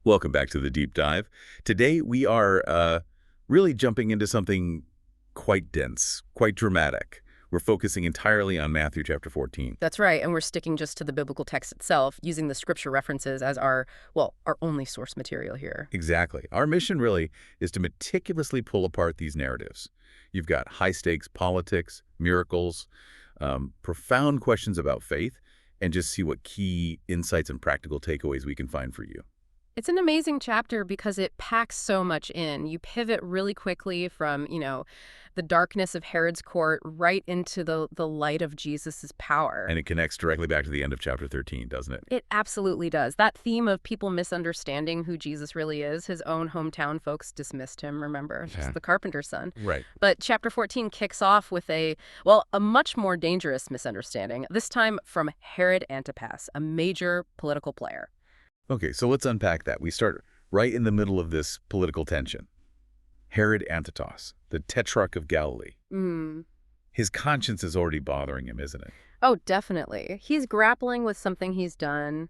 Welcome back to the deep dive. Today we are really jumping into something quite dense, quite dramatic. We're focusing entirely on Matthew chapter 14. That's right, and we're sticking just to the biblical text itself, using the scripture references as our only source material here. Exactly. Our mission really is to meticulously pull apart these narratives. You've got high-stakes politics, miracles, profound questions about faith, and just see what key insights and practical takeaways we can find for you. It's an amazing chapter because it packs so much in. You pivot really quickly from, the darkness of Herod's court right into the light of Jesus's power. And it connects directly back to the end of chapter 13, doesn't it? It absolutely does. That theme of people misunderstanding who Jesus really is, his own hometown folks dismissed him, remember? Just the carpenter's son. Right. But chapter 14 kicks off with a much more dangerous misunderstanding, this time from Herod Antipas, a major political player. Okay, so let's unpack that. We start right in the middle of this political tension. Herod Antipas, the tetrarch of Galilee. His conscience is already bothering him, isn't it? Oh, definitely. He's grappling with something he's done.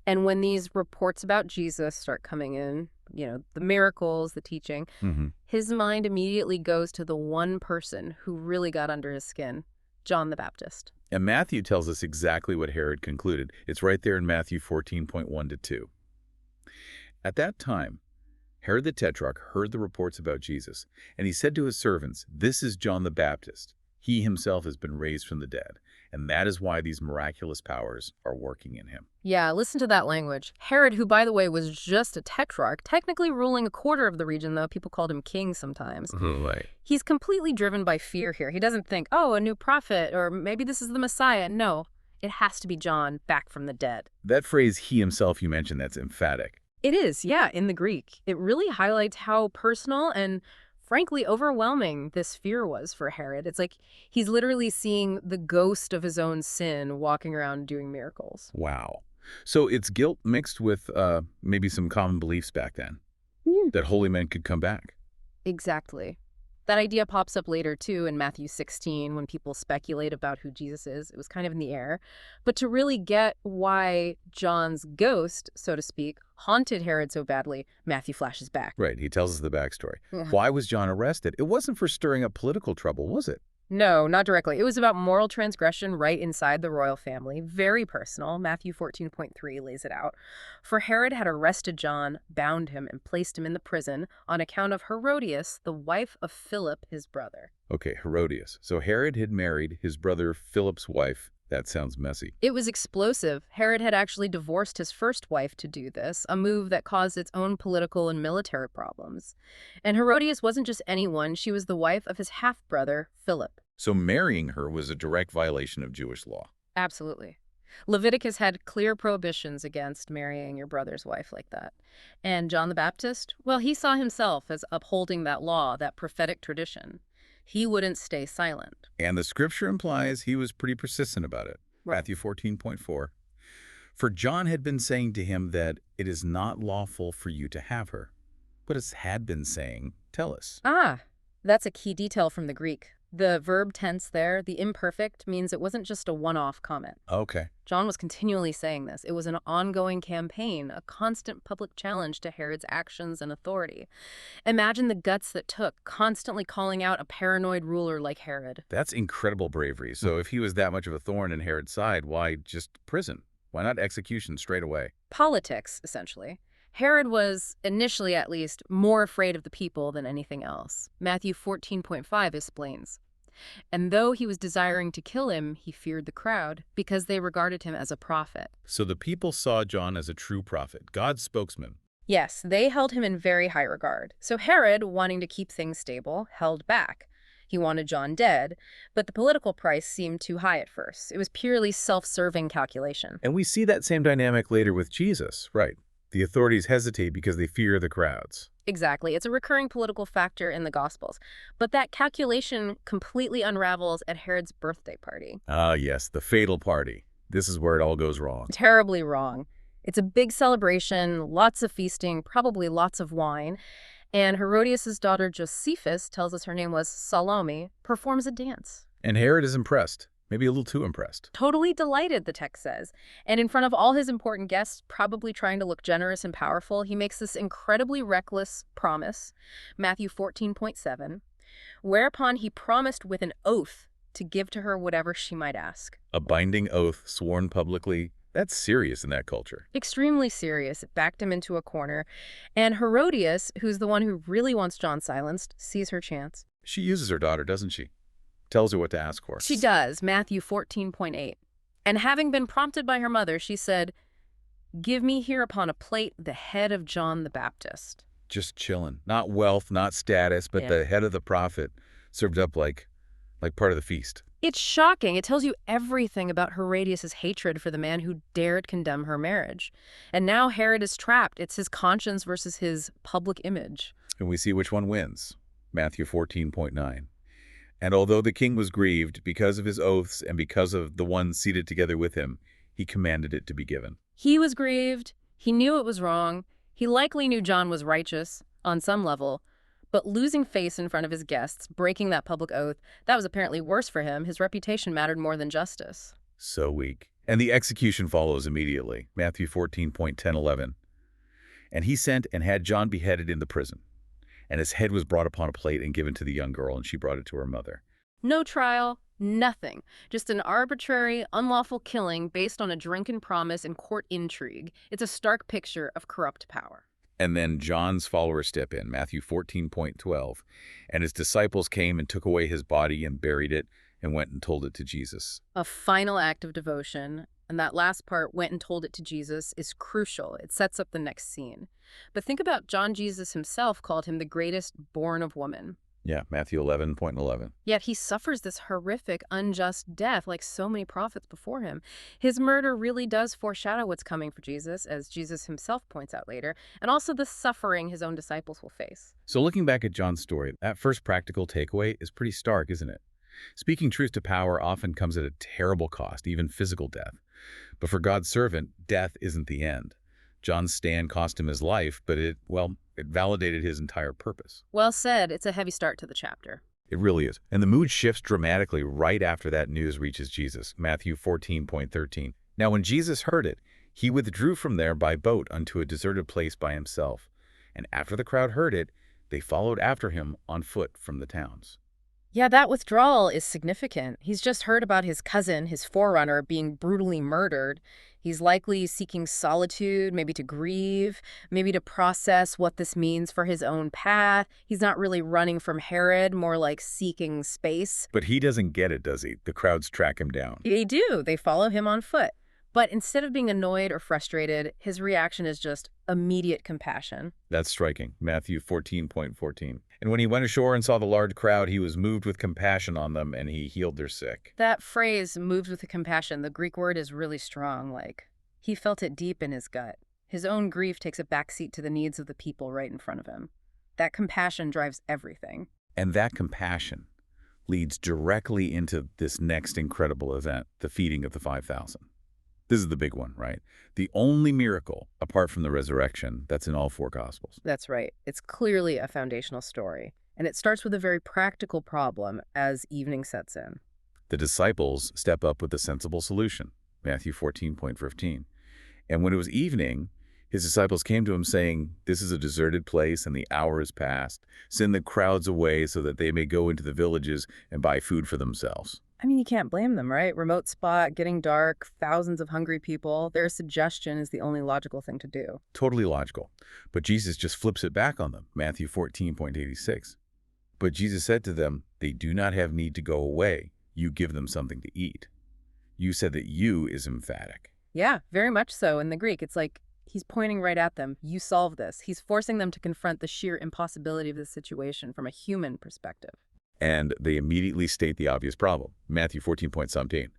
And when these reports about Jesus start coming in, the miracles, the teaching, his mind immediately goes to the one person who really got under his skin, John the Baptist. And Matthew tells us exactly what Herod concluded. It's right there in Matthew 14:1-2. At that time, Herod the Tetrarch heard the reports about Jesus, and he said to his servants, "This is John the Baptist. He himself has been raised from the dead, and that is why these miraculous powers are working in him." Yeah, listen to that language. Herod, who, by the way, was just a tetrarch, technically ruling a quarter of the region, though people called him king sometimes. Right. He's completely driven by fear here. He doesn't think, oh, a new prophet, or maybe this is the Messiah. No, it has to be John, back from the dead. That phrase, he himself, you mentioned, that's emphatic. It is, yeah, in the Greek. It really highlights how personal and frankly overwhelming this fear was for Herod. It's like he's literally seeing the ghost of his own sin walking around doing miracles. Wow. So it's guilt mixed with maybe some common beliefs back then, that holy men could come back. Exactly. That idea pops up later, too, in Matthew 16, when people speculate about who Jesus is. It was kind of in the air. But to really get why John's ghost, so to speak, haunted Herod so badly, Matthew flashes back. Right, he tells us the backstory. Why was John arrested? It wasn't for stirring up political trouble, was it? No, not directly. It was about moral transgression right inside the royal family. Very personal. Matthew 14:3 lays it out. For Herod had arrested John, bound him, and placed him in the prison on account of Herodias, the wife of Philip, his brother. Okay, Herodias. So Herod had married his brother Philip's wife. That sounds messy. It was explosive. Herod had actually divorced his first wife to do this, a move that caused its own political and military problems. And Herodias wasn't just anyone. She was the wife of his half-brother, Philip. So marrying her was a direct violation of Jewish law. Absolutely. Leviticus had clear prohibitions against marrying your brother's wife like that. And John the Baptist, well, he saw himself as upholding that law, that prophetic tradition. He wouldn't stay silent. And the scripture implies he was pretty persistent about it. Right. Matthew 14:4. For John had been saying to him that it is not lawful for you to have her. But it had been saying, tell us. That's a key detail from the Greek. The verb tense there, the imperfect, means it wasn't just a one-off comment. Okay. John was continually saying this. It was an ongoing campaign, a constant public challenge to Herod's actions and authority. Imagine the guts that took, constantly calling out a paranoid ruler like Herod. That's incredible bravery. So if he was that much of a thorn in Herod's side, why just prison? Why not execution straight away? Politics, essentially. Herod was, initially at least, more afraid of the people than anything else. Matthew 14:5 explains. And though he was desiring to kill him, he feared the crowd, because they regarded him as a prophet. So the people saw John as a true prophet, God's spokesman. Yes, they held him in very high regard. So Herod, wanting to keep things stable, held back. He wanted John dead, but the political price seemed too high at first. It was purely self-serving calculation. And we see that same dynamic later with Jesus, right? The authorities hesitate because they fear the crowds. Exactly. It's a recurring political factor in the Gospels. But that calculation completely unravels at Herod's birthday party. Ah, yes, the fatal party. This is where it all goes wrong. Terribly wrong. It's a big celebration, lots of feasting, probably lots of wine. And Herodias' daughter Josephus, tells us her name was Salome, performs a dance. And Herod is impressed. Maybe a little too impressed. Totally delighted, the text says. And in front of all his important guests, probably trying to look generous and powerful, he makes this incredibly reckless promise, Matthew 14.7, whereupon he promised with an oath to give to her whatever she might ask. A binding oath sworn publicly. That's serious in that culture. Extremely serious. It backed him into a corner. And Herodias, who's the one who really wants John silenced, sees her chance. She uses her daughter, doesn't she? Tells her what to ask for. She does, Matthew 14.8. And having been prompted by her mother, she said, "Give me here upon a plate the head of John the Baptist." Just chilling. Not wealth, not status, but the head of the prophet served up like part of the feast. It's shocking. It tells you everything about Herodias' hatred for the man who dared condemn her marriage. And now Herod is trapped. It's his conscience versus his public image. And we see which one wins. Matthew 14.9. And although the king was grieved because of his oaths and because of the ones seated together with him, he commanded it to be given. He was grieved. He knew it was wrong. He likely knew John was righteous on some level. But losing face in front of his guests, breaking that public oath, that was apparently worse for him. His reputation mattered more than justice. So weak. And the execution follows immediately. Matthew 14.10-11. And he sent and had John beheaded in the prison. And his head was brought upon a plate and given to the young girl, and she brought it to her mother. No trial, nothing. Just an arbitrary, unlawful killing based on a drunken promise and court intrigue. It's a stark picture of corrupt power. And then John's followers step in, Matthew 14.12. And his disciples came and took away his body and buried it and went and told it to Jesus. A final act of devotion. And that last part, went and told it to Jesus, is crucial. It sets up the next scene. But think about John. Jesus himself called him the greatest born of woman. Yeah, Matthew 11.11. Yet he suffers this horrific, unjust death like so many prophets before him. His murder really does foreshadow what's coming for Jesus, as Jesus himself points out later, and also the suffering his own disciples will face. So looking back at John's story, that first practical takeaway is pretty stark, isn't it? Speaking truth to power often comes at a terrible cost, even physical death. But for God's servant, death isn't the end. John's stand cost him his life, but it validated his entire purpose. Well said. It's a heavy start to the chapter. It really is. And the mood shifts dramatically right after that news reaches Jesus, Matthew 14.13. Now when Jesus heard it, he withdrew from there by boat unto a deserted place by himself. And after the crowd heard it, they followed after him on foot from the towns. Yeah, that withdrawal is significant. He's just heard about his cousin, his forerunner, being brutally murdered. He's likely seeking solitude, maybe to grieve, maybe to process what this means for his own path. He's not really running from Herod, more like seeking space. But he doesn't get it, does he? The crowds track him down. They do. They follow him on foot. But instead of being annoyed or frustrated, his reaction is just immediate compassion. That's striking. Matthew 14.14. And when he went ashore and saw the large crowd, he was moved with compassion on them, and he healed their sick. That phrase, moved with compassion, the Greek word is really strong. He felt it deep in his gut. His own grief takes a backseat to the needs of the people right in front of him. That compassion drives everything. And that compassion leads directly into this next incredible event, the feeding of the 5,000. This is the big one, right? The only miracle, apart from the resurrection, that's in all four Gospels. That's right. It's clearly a foundational story. And it starts with a very practical problem as evening sets in. The disciples step up with a sensible solution, Matthew 14.15. And when it was evening, his disciples came to him saying, "This is a deserted place and the hour is past. Send the crowds away so that they may go into the villages and buy food for themselves." I mean, you can't blame them, right? Remote spot, getting dark, thousands of hungry people. Their suggestion is the only logical thing to do. Totally logical. But Jesus just flips it back on them, Matthew 14.86. But Jesus said to them, "They do not have need to go away. You give them something to eat." You said that "you" is emphatic. Yeah, very much so. In the Greek, it's like he's pointing right at them. You solve this. He's forcing them to confront the sheer impossibility of the situation from a human perspective. And they immediately state the obvious problem, Matthew 14.17.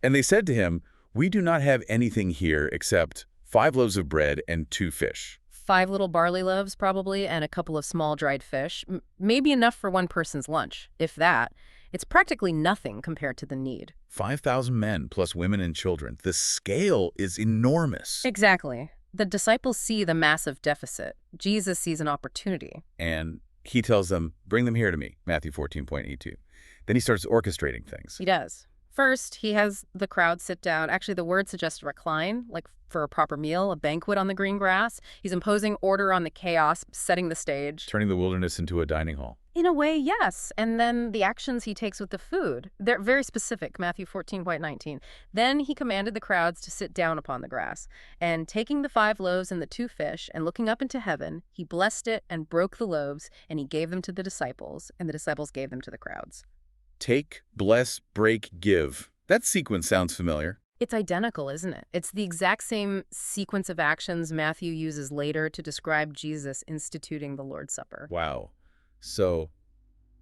And they said to him, "We do not have anything here except 5 loaves of bread and 2 fish. 5 little barley loaves, probably, and a couple of small dried fish. Maybe enough for one person's lunch, if that. It's practically nothing compared to the need. 5,000 men plus women and children. The scale is enormous. Exactly. The disciples see the massive deficit. Jesus sees an opportunity. And he tells them, "Bring them here to me," Matthew 14.82. Then he starts orchestrating things. He does. First, he has the crowd sit down. Actually, the word suggests recline, like for a proper meal, a banquet on the green grass. He's imposing order on the chaos, setting the stage. Turning the wilderness into a dining hall. In a way, yes. And then the actions he takes with the food. They're very specific, Matthew 14:19. Then he commanded the crowds to sit down upon the grass. And taking the 5 loaves and the 2 fish, and looking up into heaven, he blessed it and broke the loaves, and he gave them to the disciples, and the disciples gave them to the crowds. Take, bless, break, give. That sequence sounds familiar. It's identical, isn't it? It's the exact same sequence of actions Matthew uses later to describe Jesus instituting the Lord's Supper. Wow. So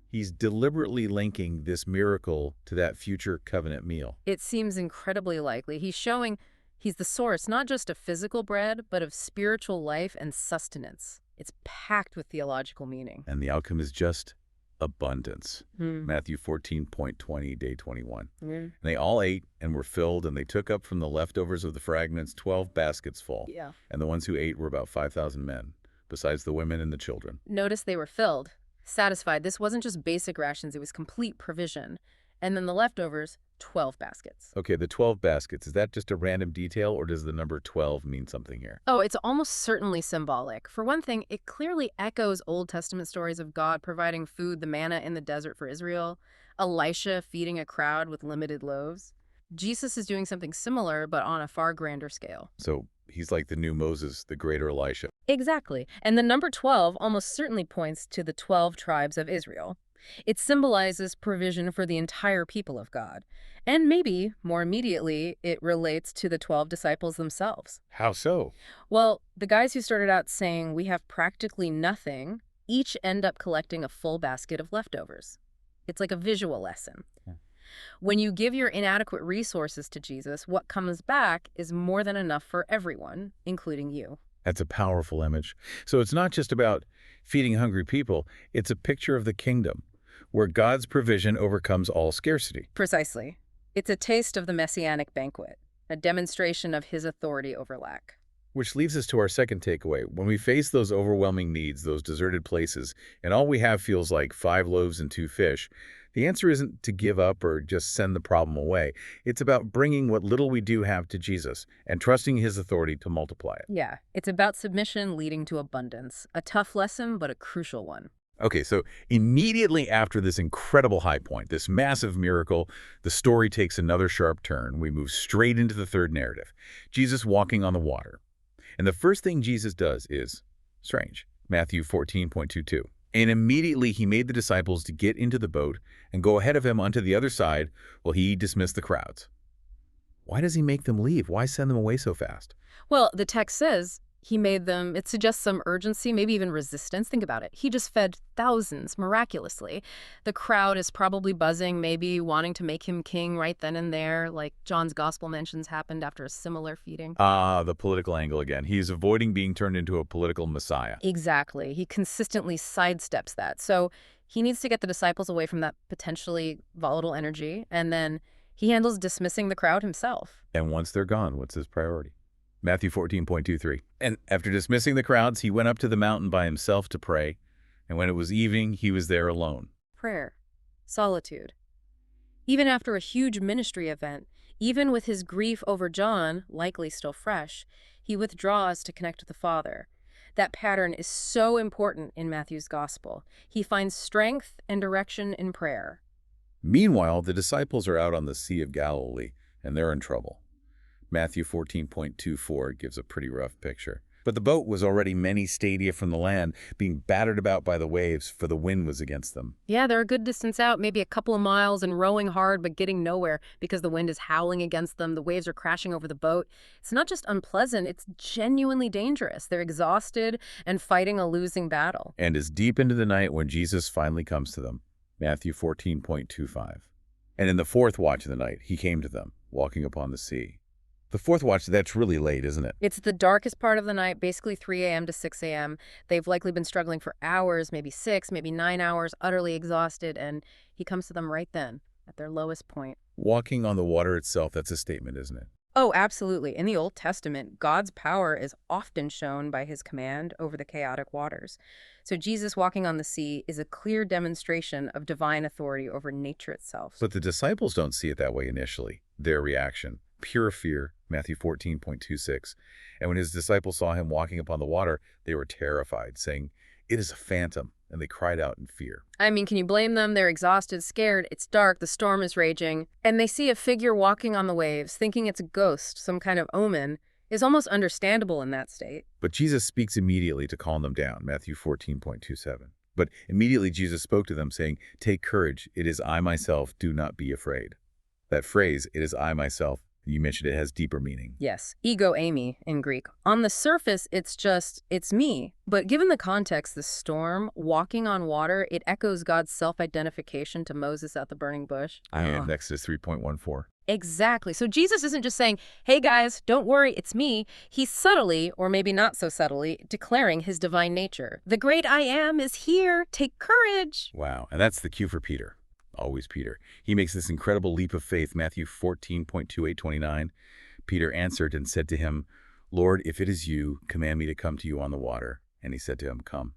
he's deliberately linking this miracle to that future covenant meal. It seems incredibly likely. He's showing he's the source not just of physical bread, but of spiritual life and sustenance. It's packed with theological meaning. And the outcome is just abundance. Hmm. Matthew 14:20, day 21. Yeah. And they all ate and were filled, and they took up from the leftovers of the fragments 12 baskets full. Yeah. And the ones who ate were about 5,000 men, besides the women and the children. Notice they were filled, satisfied. This wasn't just basic rations, it was complete provision. And then the leftovers, 12 baskets. Okay, the 12 baskets, is that just a random detail, or does the number 12 mean something here? Oh, it's almost certainly symbolic. For one thing, it clearly echoes Old Testament stories of God providing food, the manna in the desert for Israel, Elisha feeding a crowd with limited loaves. Jesus is doing something similar, but on a far grander scale. So he's like the new Moses, the greater Elisha. Exactly. And the number 12 almost certainly points to the 12 tribes of Israel. It symbolizes provision for the entire people of God. And maybe, more immediately, it relates to the 12 disciples themselves. How so? Well, the guys who started out saying, "We have practically nothing," each end up collecting a full basket of leftovers. It's like a visual lesson. Yeah. When you give your inadequate resources to Jesus, what comes back is more than enough for everyone, including you. That's a powerful image. So it's not just about feeding hungry people, it's a picture of the kingdom, where God's provision overcomes all scarcity. Precisely. It's a taste of the messianic banquet, a demonstration of his authority over lack. Which leads us to our second takeaway. When we face those overwhelming needs, those deserted places, and all we have feels like 5 loaves and 2 fish, the answer isn't to give up or just send the problem away. It's about bringing what little we do have to Jesus and trusting his authority to multiply it. Yeah, it's about submission leading to abundance. A tough lesson, but a crucial one. Okay, so immediately after this incredible high point, this massive miracle, the story takes another sharp turn. We move straight into the third narrative, Jesus walking on the water. And the first thing Jesus does is strange, Matthew 14:22. And immediately he made the disciples to get into the boat and go ahead of him onto the other side while he dismissed the crowds. Why does he make them leave? Why send them away so fast? Well, the text says he made them, it suggests some urgency, maybe even resistance. Think about it. He just fed thousands miraculously. The crowd is probably buzzing, maybe wanting to make him king right then and there, like John's gospel mentions happened after a similar feeding. The political angle again. He's avoiding being turned into a political messiah. Exactly. He consistently sidesteps that. So he needs to get the disciples away from that potentially volatile energy, and then he handles dismissing the crowd himself. And once they're gone, what's his priority? Matthew 14:23. And after dismissing the crowds, he went up to the mountain by himself to pray. And when it was evening, he was there alone. Prayer. Solitude. Even after a huge ministry event, even with his grief over John, likely still fresh, he withdraws to connect with the Father. That pattern is so important in Matthew's gospel. He finds strength and direction in prayer. Meanwhile, the disciples are out on the Sea of Galilee, and they're in trouble. Matthew 14:24 gives a pretty rough picture. But the boat was already many stadia from the land, being battered about by the waves, for the wind was against them. Yeah, they're a good distance out, maybe a couple of miles, and rowing hard but getting nowhere because the wind is howling against them. The waves are crashing over the boat. It's not just unpleasant, it's genuinely dangerous. They're exhausted and fighting a losing battle. And it's deep into the night when Jesus finally comes to them. Matthew 14:25. And in the 4th watch of the night, he came to them, walking upon the sea. The 4th watch, that's really late, isn't it? It's the darkest part of the night, basically 3 a.m. to 6 a.m. They've likely been struggling for hours, maybe 6, maybe 9 hours, utterly exhausted, and he comes to them right then, at their lowest point. Walking on the water itself, that's a statement, isn't it? Oh, absolutely. In the Old Testament, God's power is often shown by his command over the chaotic waters. So Jesus walking on the sea is a clear demonstration of divine authority over nature itself. But the disciples don't see it that way initially. Their reaction, pure fear, Matthew 14.26. And when his disciples saw him walking upon the water, they were terrified, saying, "It is a phantom," and they cried out in fear. I mean, can you blame them? They're exhausted, scared, it's dark, the storm is raging, and they see a figure walking on the waves, thinking it's a ghost, some kind of omen, is almost understandable in that state. But Jesus speaks immediately to calm them down, Matthew 14.27. But immediately Jesus spoke to them, saying, "Take courage, it is I myself, do not be afraid." That phrase, "it is I myself," you mentioned it has deeper meaning. Yes, ego eimi in Greek. On the surface, it's me. But given the context, the storm, walking on water, it echoes God's self-identification to Moses at the burning bush. And Exodus 3.14. Exactly. So Jesus isn't just saying, hey guys, don't worry, it's me. He's subtly, or maybe not so subtly, declaring his divine nature. The great I am is here. Take courage. Wow, and that's the cue for Peter. Always Peter. He makes this incredible leap of faith, Matthew 14.28-29. Peter answered and said to him, "Lord, if it is you, command me to come to you on the water." And he said to him, "Come."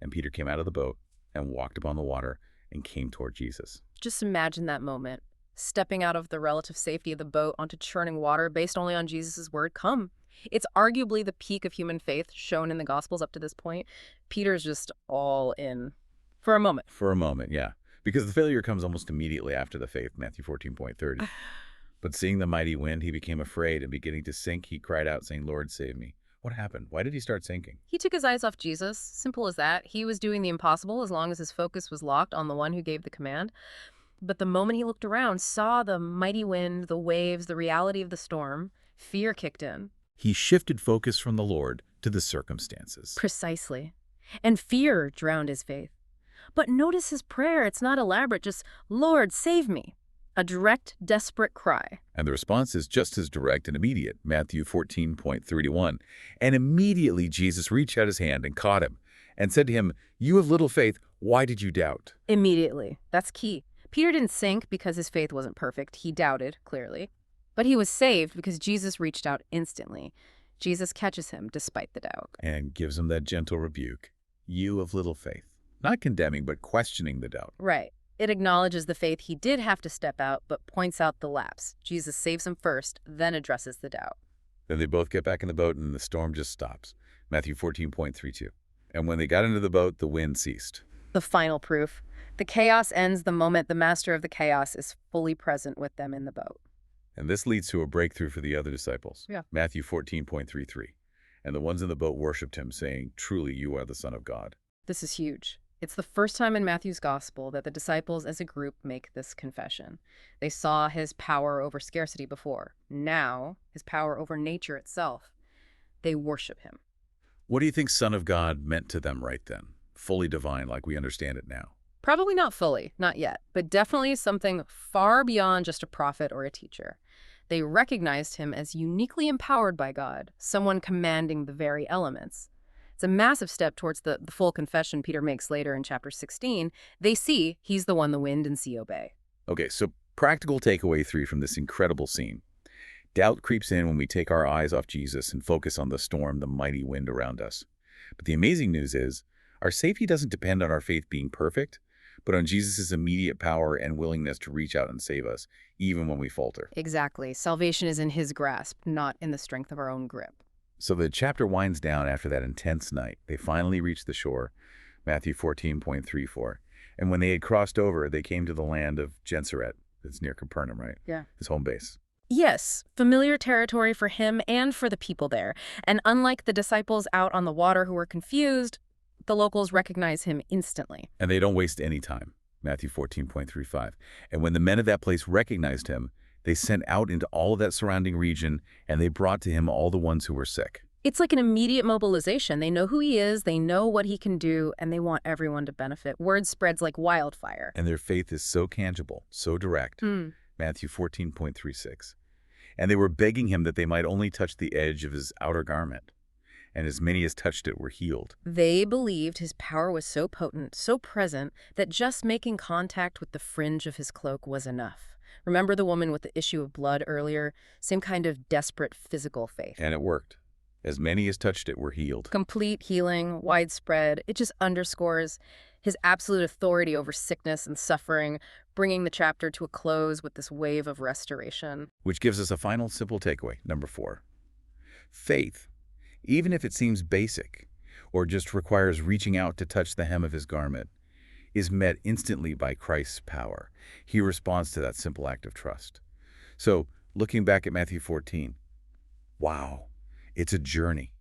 And Peter came out of the boat and walked upon the water and came toward Jesus. Just imagine that moment. Stepping out of the relative safety of the boat onto churning water based only on Jesus' word, come. It's arguably the peak of human faith shown in the Gospels up to this point. Peter's just all in. For a moment. For a moment, yeah. Because the failure comes almost immediately after the faith, Matthew 14.30. But seeing the mighty wind, he became afraid, and beginning to sink, he cried out, saying, "Lord, save me." What happened? Why did he start sinking? He took his eyes off Jesus. Simple as that. He was doing the impossible as long as his focus was locked on the one who gave the command. But the moment he looked around, saw the mighty wind, the waves, the reality of the storm, fear kicked in. He shifted focus from the Lord to the circumstances. Precisely. And fear drowned his faith. But notice his prayer. It's not elaborate, just, "Lord, save me." A direct, desperate cry. And the response is just as direct and immediate, Matthew 14.31. And immediately Jesus reached out his hand and caught him and said to him, "You have little faith, why did you doubt?" Immediately. That's key. Peter didn't sink because his faith wasn't perfect. He doubted, clearly. But he was saved because Jesus reached out instantly. Jesus catches him despite the doubt. And gives him that gentle rebuke, "You of little faith." Not condemning, but questioning the doubt. Right. It acknowledges the faith he did have to step out, but points out the lapse. Jesus saves him first, then addresses the doubt. Then they both get back in the boat and the storm just stops. Matthew 14.32. And when they got into the boat, the wind ceased. The final proof. The chaos ends the moment the master of the chaos is fully present with them in the boat. And this leads to a breakthrough for the other disciples. Yeah. Matthew 14.33. And the ones in the boat worshipped him, saying, "Truly you are the Son of God." This is huge. It's the first time in Matthew's gospel that the disciples as a group make this confession. They saw his power over scarcity before. Now, his power over nature itself. They worship him. What do you think Son of God meant to them right then? Fully divine like we understand it now. Probably not fully, not yet, but definitely something far beyond just a prophet or a teacher. They recognized him as uniquely empowered by God, someone commanding the very elements. It's a massive step towards the full confession Peter makes later in chapter 16. They see he's the one the wind and sea obey. Okay, so practical takeaway 3 from this incredible scene. Doubt creeps in when we take our eyes off Jesus and focus on the storm, the mighty wind around us. But the amazing news is, our safety doesn't depend on our faith being perfect, but on Jesus' immediate power and willingness to reach out and save us, even when we falter. Exactly. Salvation is in his grasp, not in the strength of our own grip. So the chapter winds down after that intense night. They finally reached the shore, Matthew 14.34. And when they had crossed over, they came to the land of Gennesaret. It's near Capernaum, right? Yeah. His home base. Yes, familiar territory for him and for the people there. And unlike the disciples out on the water who were confused, the locals recognize him instantly. And they don't waste any time, Matthew 14.35. And when the men of that place recognized him, they sent out into all of that surrounding region, and they brought to him all the ones who were sick. It's like an immediate mobilization. They know who he is, they know what he can do, and they want everyone to benefit. Word spreads like wildfire. And their faith is so tangible, so direct, Matthew 14.36. And they were begging him that they might only touch the edge of his outer garment. And as many as touched it were healed. They believed his power was so potent, so present, that just making contact with the fringe of his cloak was enough. Remember the woman with the issue of blood earlier? Same kind of desperate physical faith. And it worked. As many as touched it were healed. Complete healing, widespread. It just underscores his absolute authority over sickness and suffering, bringing the chapter to a close with this wave of restoration. Which gives us a final simple takeaway, number 4. Faith, even if it seems basic or just requires reaching out to touch the hem of his garment, is met instantly by Christ's power. He responds to that simple act of trust. So, looking back at Matthew 14, wow, it's a journey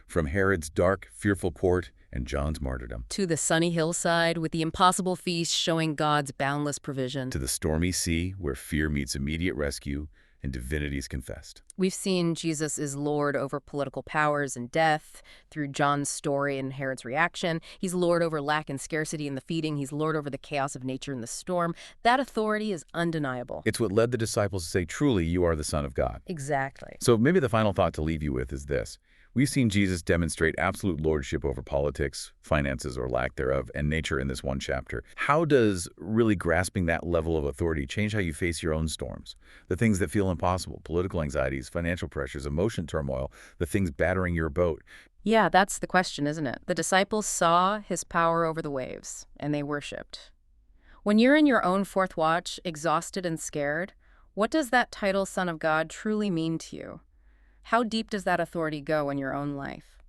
from Herod's dark, fearful court and John's martyrdom To the sunny hillside with the impossible feast showing God's boundless provision. to the stormy sea where fear meets immediate rescue and divinity is confessed. We've seen Jesus is Lord over political powers and death through John's story and Herod's reaction. He's Lord over lack and scarcity in the feeding. He's Lord over the chaos of nature in the storm. That authority is undeniable. It's what led the disciples to say, truly, you are the Son of God. Exactly. So maybe the final thought to leave you with is this. We've seen Jesus demonstrate absolute lordship over politics, finances, or lack thereof, and nature in this one chapter. How does really grasping that level of authority change how you face your own storms? The things that feel impossible, political anxieties, financial pressures, emotion turmoil, the things battering your boat. Yeah, that's the question, isn't it? The disciples saw his power over the waves, and they worshipped. When you're in your own fourth watch, exhausted and scared, what does that title, Son of God, truly mean to you? How deep does that authority go in your own life?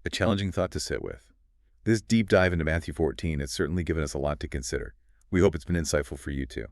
A challenging thought to sit with. This deep dive into Matthew 14 has certainly given us a lot to consider. We hope it's been insightful for you too.